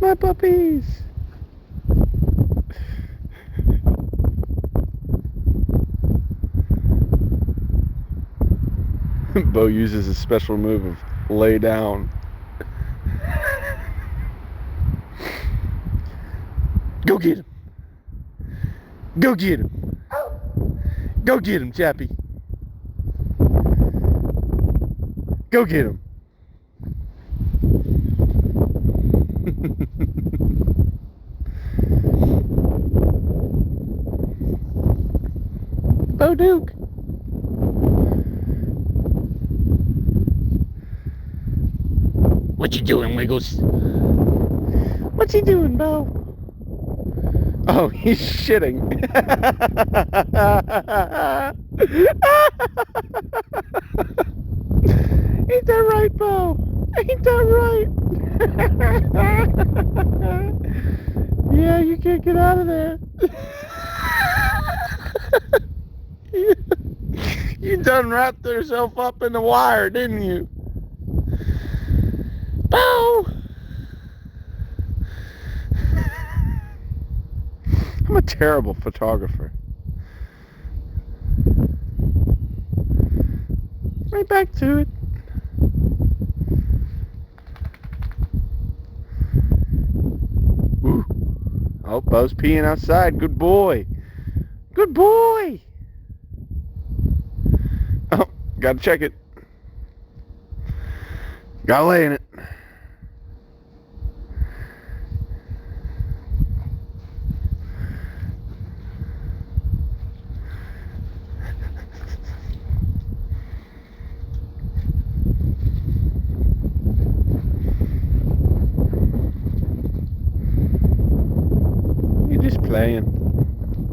My puppies. Bo uses a special move of lay down. Go get him. Go get him. Go get him, Chappie. Go get him. Bo Duke. What you doing, Wiggles? What's he doing, Bo? Oh, he's shitting. Ain't that right, Bo? Ain't that right? Yeah, you can't get out of there. You done wrapped yourself up in the wire, didn't you? Bo! I'm a terrible photographer. Right back to it. Ooh. Oh, Bo's peeing outside. Good boy. Good boy. Oh, gotta check it. Gotta lay in it. You're just playing.